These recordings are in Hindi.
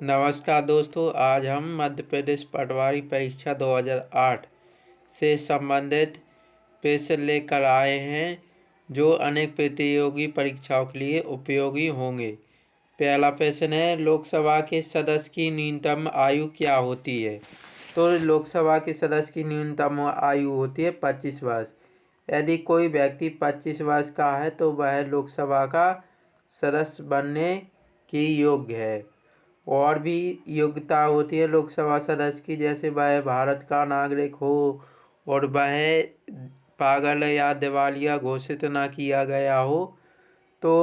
नमस्कार दोस्तों, आज हम मध्य प्रदेश पटवारी परीक्षा 2008 से संबंधित प्रश्न लेकर आए हैं जो अनेक प्रतियोगी परीक्षाओं के लिए उपयोगी होंगे। पहला प्रश्न है, लोकसभा के सदस्य की न्यूनतम आयु क्या होती है? तो लोकसभा के सदस्य की न्यूनतम आयु होती है 25 वर्ष। यदि कोई व्यक्ति 25 वर्ष का है तो वह लोकसभा का सदस्य बनने की योग्य है। और भी योग्यता होती है लोकसभा सदस्य की, जैसे वह भारत का नागरिक हो और वह पागल या दिवालिया घोषित ना किया गया हो। तो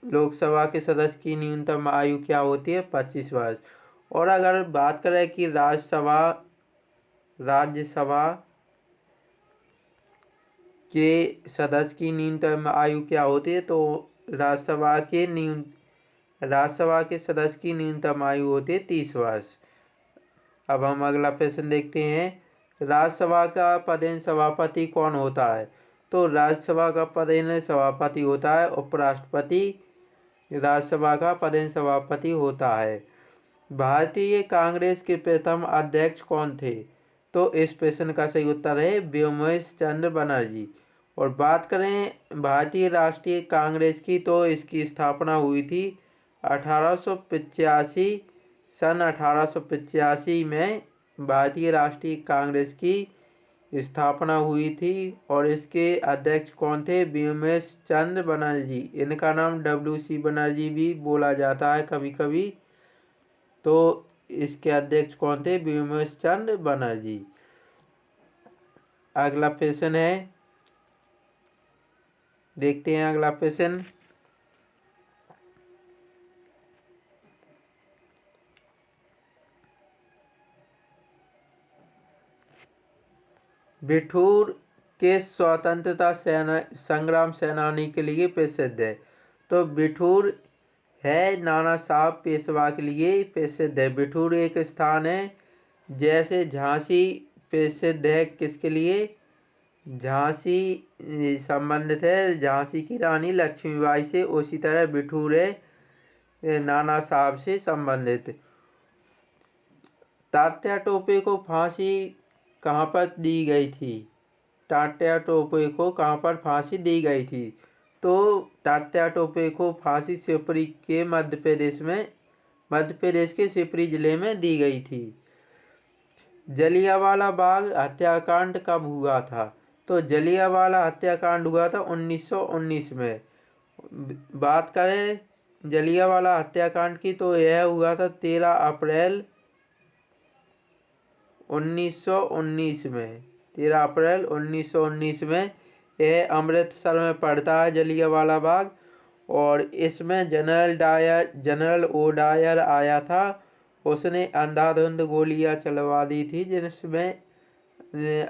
लोकसभा के सदस्य की न्यूनतम आयु क्या होती है? 25 वर्ष। और अगर बात करें कि राज्यसभा के सदस्य की न्यूनतम आयु क्या होती है, तो राज्यसभा के सदस्य की न्यूनतम आयु होती है 30 वर्ष। अब हम अगला प्रश्न देखते हैं, राज्यसभा का पदेन सभापति कौन होता है? तो राज्यसभा का पदेन सभापति होता है उपराष्ट्रपति। राज्यसभा का पदेन सभापति होता है। भारतीय कांग्रेस के प्रथम अध्यक्ष कौन थे? तो इस प्रश्न का सही उत्तर है व्योमेश चंद्र बनर्जी। और बात करें भारतीय राष्ट्रीय कांग्रेस की, तो इसकी स्थापना हुई थी 1885 सन 1885 में भारतीय राष्ट्रीय कांग्रेस की स्थापना हुई थी। और इसके अध्यक्ष कौन थे? व्योमेश चंद्र बनर्जी। इनका नाम WC बनर्जी भी बोला जाता है कभी कभी। तो इसके अध्यक्ष कौन थे? व्योमेश चंद्र बनर्जी। अगला प्रश्न है, देखते हैं अगला प्रश्न। बिठूर के स्वतंत्रता संग्राम सेनानी के लिए प्रसिद्ध है। तो बिठूर है नाना साहब पेशवा के लिए प्रसिद्ध है। बिठूर एक स्थान है, जैसे झांसी प्रसिद्ध है किसके लिए? झांसी संबंधित है झांसी की रानी लक्ष्मीबाई से, उसी तरह बिठूर है नाना साहब से संबंधित। तात्या टोपे को फांसी कहाँ पर दी गई थी? तात्या टोपे को कहाँ पर फांसी दी गई थी? तो तात्या टोपे को फांसी शिवपुरी के मध्य प्रदेश के शिवपुरी जिले में दी गई थी। जलियांवाला बाग हत्याकांड कब हुआ था? तो जलियांवाला हत्याकांड हुआ था 1919 में। बात करें जलियांवाला हत्याकांड की, तो यह हुआ था 13 अप्रैल 1919 में। 13 अप्रैल 1919 में यह अमृतसर में पड़ता है जलियांवाला बाग। और इसमें जनरल ओ डायर आया था। उसने अंधाधुंध गोलियां चलवा दी थी, जिसमें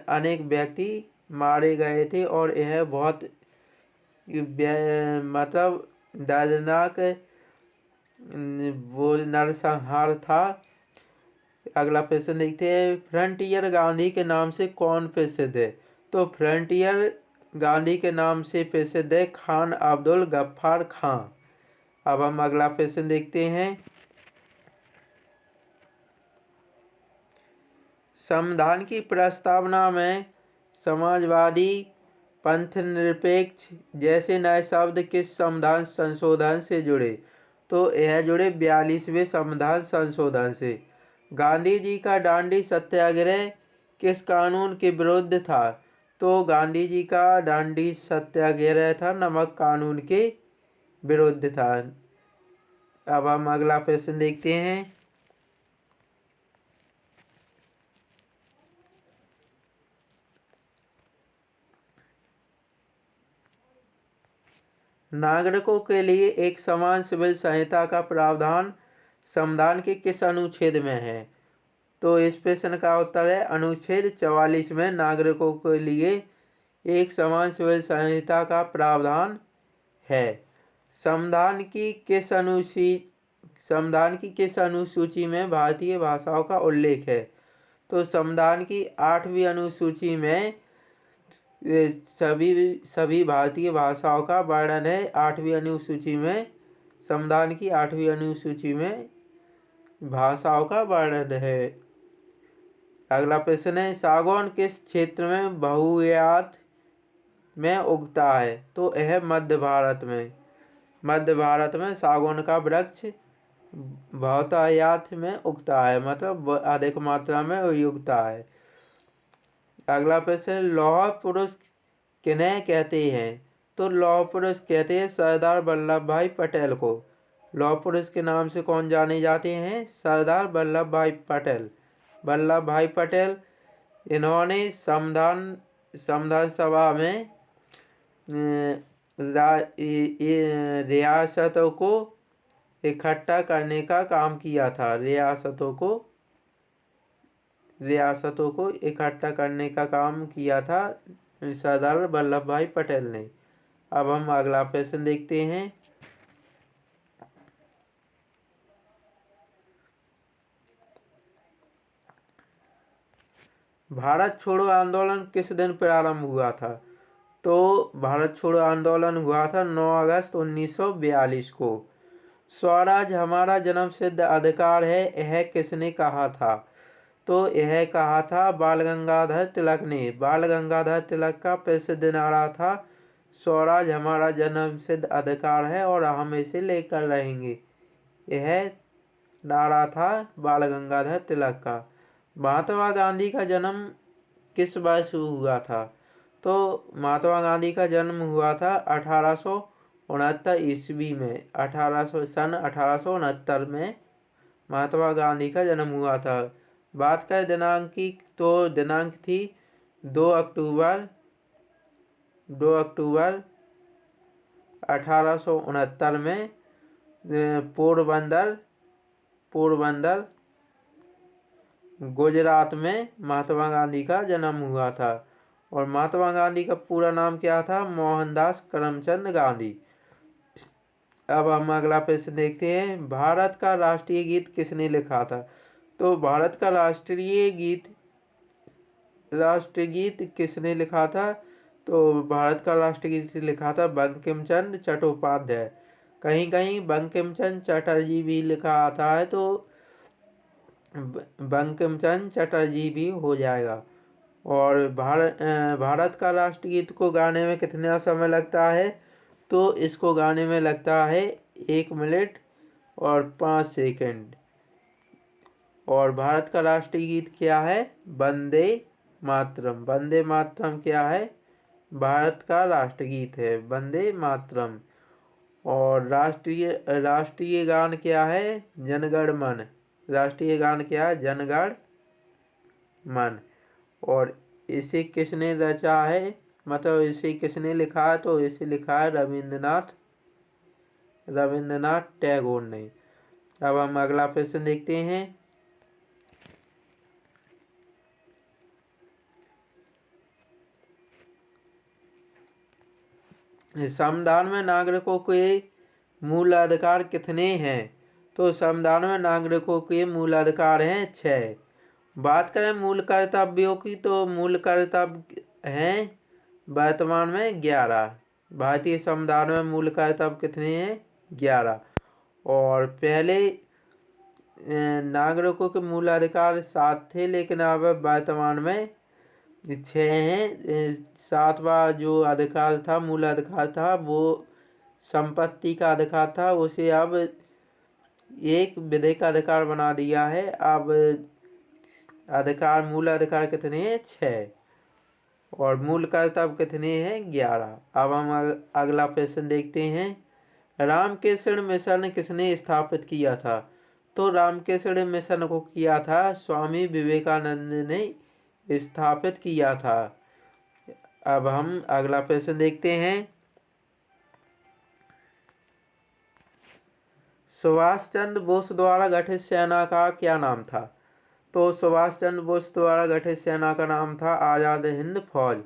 अनेक व्यक्ति मारे गए थे। और यह बहुत मतलब दर्दनाक वो नरसंहार था। अगला प्रश्न देखते हैं, फ्रंटियर गांधी के नाम से कौन प्रसिद्ध है? तो फ्रंटियर गांधी के नाम से प्रसिद्ध है खान अब्दुल गफ्फार खां। अब हम अगला प्रश्न देखते हैं, संविधान की प्रस्तावना में समाजवादी, पंथनिरपेक्ष जैसे नए शब्द किस संविधान संशोधन से जुड़े? तो यह जुड़े 42वें संविधान संशोधन से। गांधी जी का दांडी सत्याग्रह किस कानून के विरुद्ध था? तो गांधी जी का दांडी सत्याग्रह था नमक कानून के विरुद्ध था। अब हम अगला प्रश्न देखते हैं, नागरिकों के लिए एक समान सिविल संहिता का प्रावधान संविधान के किस अनुच्छेद में है? तो इस प्रश्न का उत्तर है अनुच्छेद 44 में नागरिकों के लिए एक समान सिविल संहिता का प्रावधान है। संविधान की किस अनुसूची में भारतीय भाषाओं का उल्लेख है? तो संविधान की 8वीं अनुसूची में सभी भारतीय भाषाओं का वर्णन है। 8वीं अनुसूची में, संविधान की 8वीं अनुसूची में भाषाओं का वर्णन है। अगला प्रश्न है, सागौन किस क्षेत्र में बहुआयात में उगता है? तो यह मध्य भारत में। मध्य भारत में सागौन का वृक्ष बहुतायत में उगता है, मतलब अधिक मात्रा में उगता है। अगला प्रश्न, लौह पुरुष किन्हें कहते हैं? तो लौह पुरुष कहते हैं सरदार वल्लभ भाई पटेल को। लौह पुरुष के नाम से कौन जाने जाते हैं? सरदार वल्लभ भाई पटेल। वल्लभ भाई पटेल, इन्होंने संविधान सभा में रियासतों को इकट्ठा करने का काम किया था। रियासतों को इकट्ठा करने का काम किया था सरदार वल्लभ भाई पटेल ने। अब हम अगला प्रश्न देखते हैं। भारत छोड़ो आंदोलन किस दिन प्रारंभ हुआ था? तो भारत छोड़ो आंदोलन हुआ था 9 अगस्त 1942 को। स्वराज हमारा जन्मसिद्ध अधिकार है, यह किसने कहा था? तो यह कहा था बाल गंगाधर तिलक ने। बाल गंगाधर तिलक का प्रसिद्ध नारा था, स्वराज हमारा जन्मसिद्ध अधिकार है और हम इसे लेकर रहेंगे। यह नारा था बाल गंगाधर तिलक का। महात्मा गांधी का जन्म किस वर्ष हुआ था? तो महात्मा गांधी का जन्म हुआ था 1869 ईस्वी में। सन 1869 में महात्मा गांधी का जन्म हुआ था। बात करें दिनांक की, तो दिनांक थी 2 अक्टूबर 1869 में पोरबंदर गुजरात में महात्मा गांधी का जन्म हुआ था। और महात्मा गांधी का पूरा नाम क्या था? मोहनदास करमचंद गांधी। अब हम अगला प्रश्न देखते हैं। भारत का राष्ट्रीय गीत किसने लिखा था? तो भारत का राष्ट्रीय गीत किसने लिखा था? तो भारत का राष्ट्रीय गीत लिखा था बंकिम चंद्र चट्टोपाध्याय। कहीं कहीं बंकिम चंद्र चटर्जी भी लिखा आता है, तो बंकिम चंद्र चटर्जी भी हो जाएगा। और भारत का राष्ट्रीय गीत को गाने में कितना समय लगता है? तो इसको गाने में लगता है 1 मिनट और 5 सेकंड। और भारत का राष्ट्रीय गीत क्या है? वंदे मातरम। वंदे मातरम क्या है? भारत का राष्ट्रगीत है वंदे मातरम। और राष्ट्रीय गान क्या है? जनगण मन। राष्ट्रीय गान क्या है? जनगण मन। और इसे किसने रचा है, मतलब इसे किसने लिखा है? तो इसे लिखा है रविंद्रनाथ टैगोर ने। अब हम अगला प्रश्न देखते हैं। संविधान में नागरिकों के मूल अधिकार कितने हैं? तो संविधान में नागरिकों के मूल अधिकार हैं 6। बात करें मूल कर्तव्यों की, तो मूल कर्तव्य हैं वर्तमान में 11। भारतीय संविधान में मूल कर्तव्य कितने हैं? 11। और पहले नागरिकों के मूल अधिकार 7 थे, लेकिन अब वर्तमान में 6 हैं। 7वां जो अधिकार था, मूल अधिकार था, वो संपत्ति का अधिकार था, उसे अब एक विधिक अधिकार बना दिया है। अब मूल अधिकार कितने हैं? 6। और मूल कर्तव्य कितने हैं? 11। अब हम अगला प्रश्न देखते हैं। रामकृष्ण मिशन किसने स्थापित किया था? तो रामकृष्ण मिशन को किया था स्वामी विवेकानंद ने स्थापित किया था। अब हम अगला प्रश्न देखते हैं। सुभाष चंद्र बोस द्वारा गठित सेना का क्या नाम था? तो सुभाष चंद्र बोस द्वारा गठित सेना का नाम था आज़ाद हिंद फौज।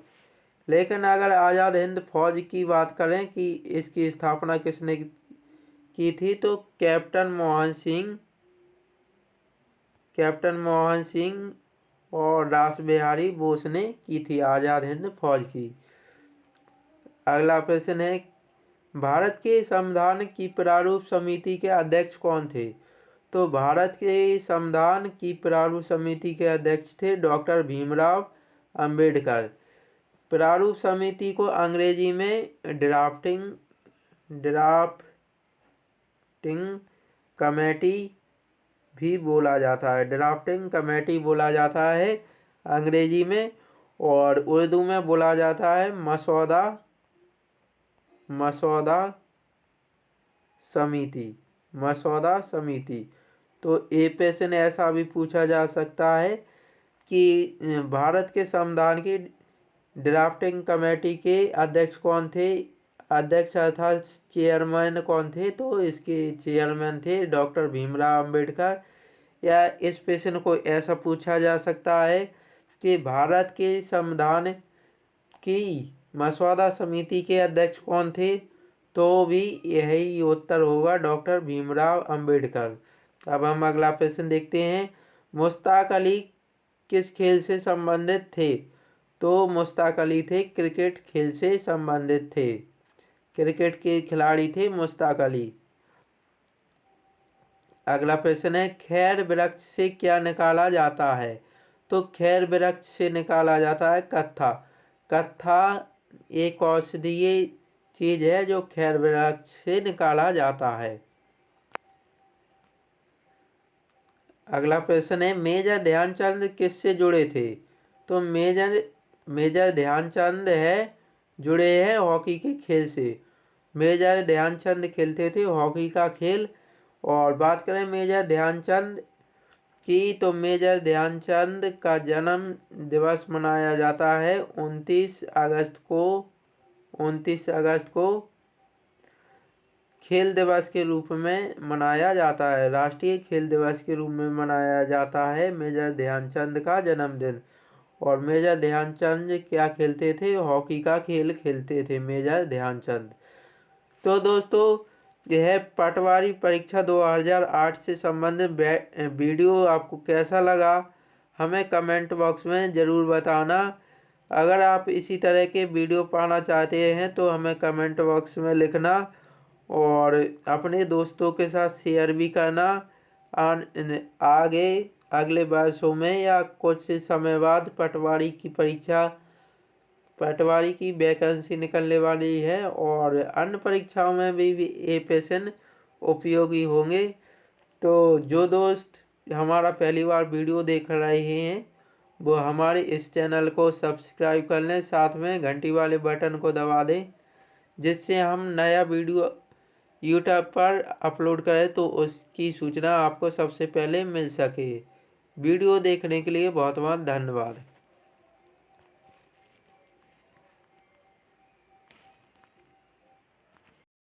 लेकिन अगर आज़ाद हिंद फौज की बात करें कि इसकी स्थापना किसने की थी, तो कैप्टन मोहन सिंह और रास बिहारी बोस ने की थी आज़ाद हिंद फौज की। अगला प्रश्न है, भारत के संविधान की प्रारूप समिति के अध्यक्ष कौन थे? तो भारत के संविधान की प्रारूप समिति के अध्यक्ष थे डॉक्टर भीमराव अंबेडकर। प्रारूप समिति को अंग्रेजी में ड्राफ्टिंग कमेटी भी बोला जाता है। ड्राफ्टिंग कमेटी बोला जाता है अंग्रेजी में, और उर्दू में बोला जाता है मसौदा समिति। तो ये प्रश्न ऐसा भी पूछा जा सकता है कि भारत के संविधान की ड्राफ्टिंग कमेटी के अध्यक्ष कौन थे, अध्यक्ष अर्थात चेयरमैन कौन थे, तो इसके चेयरमैन थे डॉक्टर भीमराव अंबेडकर। या इस प्रश्न को ऐसा पूछा जा सकता है कि भारत के संविधान की मसौदा समिति के अध्यक्ष कौन थे, तो भी यही उत्तर होगा डॉक्टर भीमराव अंबेडकर। अब हम अगला प्रश्न देखते हैं। मुश्ताक अली किस खेल से संबंधित थे, तो मुश्ताक अली थे क्रिकेट खेल से संबंधित थे। क्रिकेट के खिलाड़ी थे मुश्ताक अली। अगला प्रश्न है, खैर वृक्ष से क्या निकाला जाता है, तो खैर वृक्ष से निकाला जाता है कत्था। कत्था एक औषधीय चीज है जो खैर वृक्ष से निकाला जाता है। अगला प्रश्न है, मेजर ध्यानचंद किससे जुड़े थे, तो मेजर ध्यानचंद जुड़े हैं हॉकी के खेल से। मेजर ध्यानचंद खेलते थे हॉकी का खेल। और बात करें मेजर ध्यानचंद की, तो मेजर ध्यानचंद का जन्म दिवस मनाया जाता है 29 अगस्त को खेल दिवस के रूप में मनाया जाता है। राष्ट्रीय खेल दिवस के रूप में मनाया जाता है मेजर ध्यानचंद का जन्मदिन। और मेजर ध्यानचंद क्या खेलते थे, हॉकी का खेल खेलते थे मेजर ध्यानचंद। तो दोस्तों, यह पटवारी परीक्षा 2008 से संबंधित वीडियो आपको कैसा लगा, हमें कमेंट बॉक्स में ज़रूर बताना। अगर आप इसी तरह के वीडियो पाना चाहते हैं तो हमें कमेंट बॉक्स में लिखना, और अपने दोस्तों के साथ शेयर भी करना। आगे अगले वर्षों में या कुछ समय बाद पटवारी की वैकेंसी निकलने वाली है, और अन्य परीक्षाओं में भी ये प्रश्न उपयोगी होंगे। तो जो दोस्त हमारा पहली बार वीडियो देख रहे हैं वो हमारे इस चैनल को सब्सक्राइब कर लें, साथ में घंटी वाले बटन को दबा दें, जिससे हम नया वीडियो यूट्यूब पर अपलोड करें तो उसकी सूचना आपको सबसे पहले मिल सके। वीडियो देखने के लिए बहुत बहुत धन्यवाद।